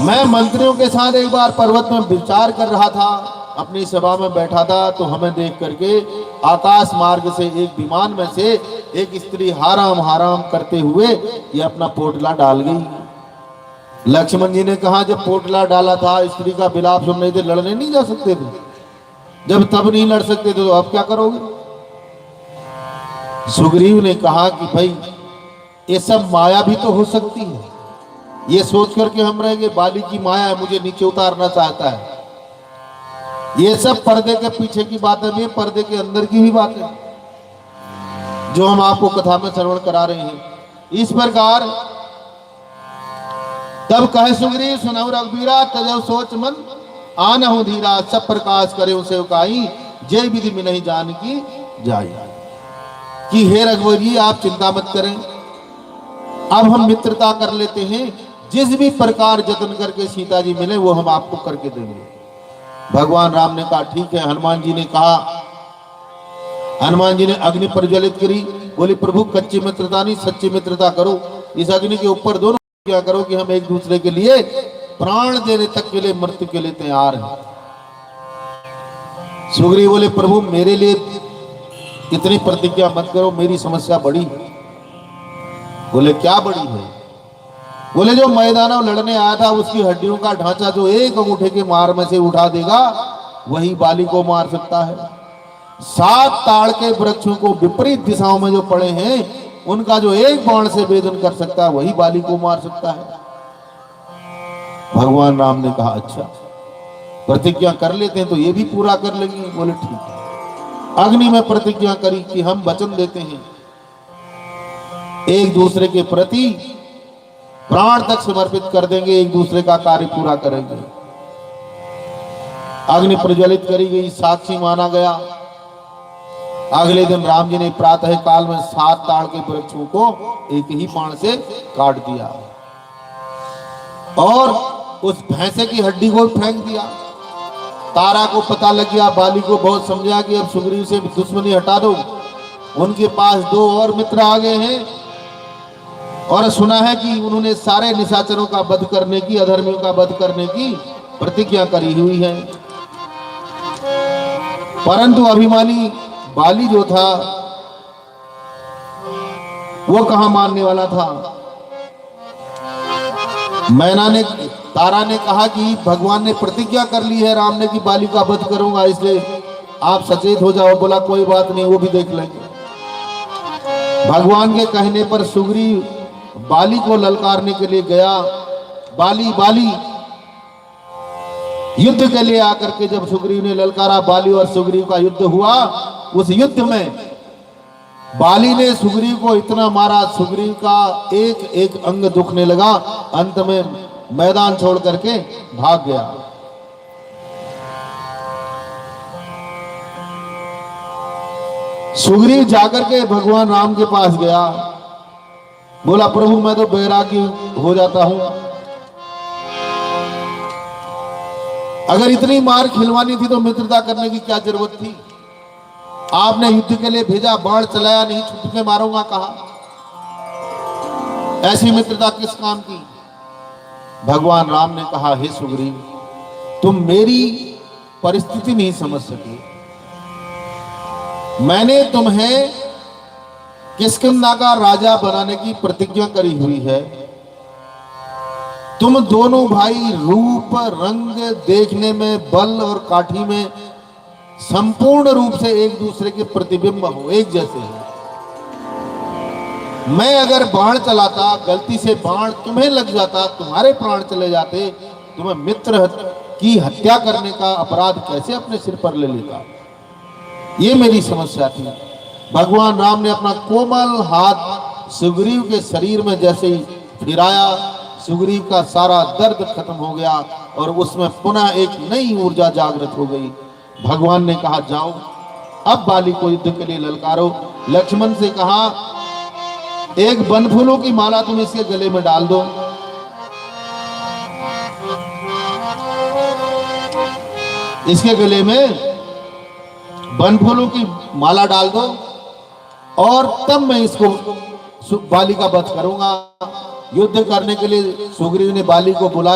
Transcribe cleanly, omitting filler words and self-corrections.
मैं मंत्रियों के साथ एक बार पर्वत में विचार कर रहा था, अपनी सभा में बैठा था, तो हमें देख करके आकाश मार्ग से एक विमान में से एक स्त्री हाराम हाराम करते हुए ये अपना पोटला डाल गई। लक्ष्मण जी ने कहा, जब पोटला डाला था स्त्री का विलाप सुन रहे थे, लड़ने नहीं जा सकते थे? जब तब नहीं लड़ सकते थे तो अब क्या करोगे? सुग्रीव ने कहा कि भाई ये सब माया भी तो हो सकती है। ये सोच करके हम रहेंगे बाली की माया है, मुझे नीचे उतारना चाहता है। ये सब पर्दे के पीछे की बात है, पर्दे के अंदर की भी बात है जो हम आपको कथा में श्रवण करा रहे हैं। इस प्रकार तब कहे सुग्रीव, सुनहु रघुबीरा, तजौ सोच मन आनहु धीरा, सब प्रकाश करे उसे उकाई, जय विधि में नहीं जान की जाए। कि हे रघुवर जी, आप चिंता मत करें, अब हम मित्रता कर लेते हैं, जिस भी प्रकार जतन करके सीता जी मिले वो हम आपको करके देंगे। भगवान राम ने कहा ठीक है। हनुमान जी ने कहा, हनुमान जी ने अग्नि प्रज्वलित करी, बोली प्रभु कच्ची मित्रता नहीं सच्ची मित्रता करो, इस अग्नि के ऊपर दोनों क्या करो कि हम एक दूसरे के लिए प्राण देने तक के लिए, मृत्यु के लिए तैयार हैं। सुग्रीव बोले प्रभु मेरे लिए इतनी प्रतिज्ञा मत करो, मेरी समस्या बड़ी है। बोले क्या बड़ी है? बोले जो मैदान में लड़ने आया था उसकी हड्डियों का ढांचा जो एक अंगूठे के मार में से उठा देगा वही बाली को मार सकता है। 7 ताड़ के वृक्षों को विपरीत दिशाओं में जो पड़े हैं उनका जो एक बाण से भेदन कर सकता है वही बाली को मार सकता है। भगवान राम ने कहा अच्छा प्रतिज्ञा कर लेते हैं तो ये भी पूरा कर लेंगे। बोले ठीक है। अग्नि में प्रतिज्ञा करी कि हम वचन देते हैं एक दूसरे के प्रति प्राण तक समर्पित कर देंगे, एक दूसरे का कार्य पूरा करेंगे। अग्नि प्रज्वलित करी गई, साक्षी माना गया। अगले दिन राम जी ने प्रातः काल में 7 ताड़ के वृक्षों को एक ही बाण से काट दिया और उस भैंसे की हड्डी को फेंक दिया। तारा को पता लग गया, बाली को बहुत समझा कि अब सुग्रीव से दुश्मनी हटा दो। उनके पास 2 और मित्र आ गए हैं और सुना है कि उन्होंने सारे निशाचरों का वध करने की, अधर्मियों का वध करने की प्रतिज्ञा करी हुई है। परंतु अभिमानी बाली जो था वो कहां मानने वाला था। तारा ने कहा कि भगवान ने प्रतिज्ञा कर ली है राम ने कि बाली का वध करूंगा, इसलिए आप सचेत हो जाओ। बोला कोई बात नहीं, वो भी देख लेंगे। भगवान के कहने पर सुग्रीव बाली को ललकारने के लिए गया। बाली युद्ध के लिए आकर के जब सुग्रीव ने ललकारा, बाली और सुग्रीव का युद्ध हुआ। उस युद्ध में बाली ने सुग्रीव को इतना मारा, सुग्रीव का एक एक अंग दुखने लगा। अंत में मैदान छोड़ करके भाग गया। सुग्रीव जाकर के भगवान राम के पास गया, बोला प्रभु मैं तो बैरागी हो जाता हूं, अगर इतनी मार खिलवानी थी तो मित्रता करने की क्या जरूरत थी? आपने युद्ध के लिए भेजा, बाण चलाया नहीं, छुप के मारूंगा कहा। ऐसी मित्रता किस काम की? भगवान राम ने कहा हे सुग्रीव तुम मेरी परिस्थिति नहीं समझ सके। मैंने तुम्हें किष्किंधा का राजा बनाने की प्रतिज्ञा करी हुई है। तुम दोनों भाई रूप रंग देखने में, बल और काठी में संपूर्ण रूप से एक दूसरे के प्रतिबिंब हो, एक जैसे हो। मैं अगर बाण चलाता, गलती से बाण तुम्हें लग जाता, तुम्हारे प्राण चले जाते, तुम्हें मित्र की हत्या करने का अपराध कैसे अपने सिर पर ले लेता? ये मेरी समस्या थी। भगवान राम ने अपना कोमल हाथ सुग्रीव के शरीर में जैसे ही फिराया, सुग्रीव का सारा दर्द खत्म हो गया और उसमें पुनः एक नई ऊर्जा जागृत हो गई। भगवान ने कहा जाओ अब बाली को युद्ध के लिए ललकारो। लक्ष्मण से कहा एक बनफूलों की माला तुम इसके गले में डाल दो। इसके गले में बनफूलों की माला डाल दो और तब मैं इसको बाली का वध करूंगा। युद्ध करने के लिए सुग्रीव ने बाली को बुलाया।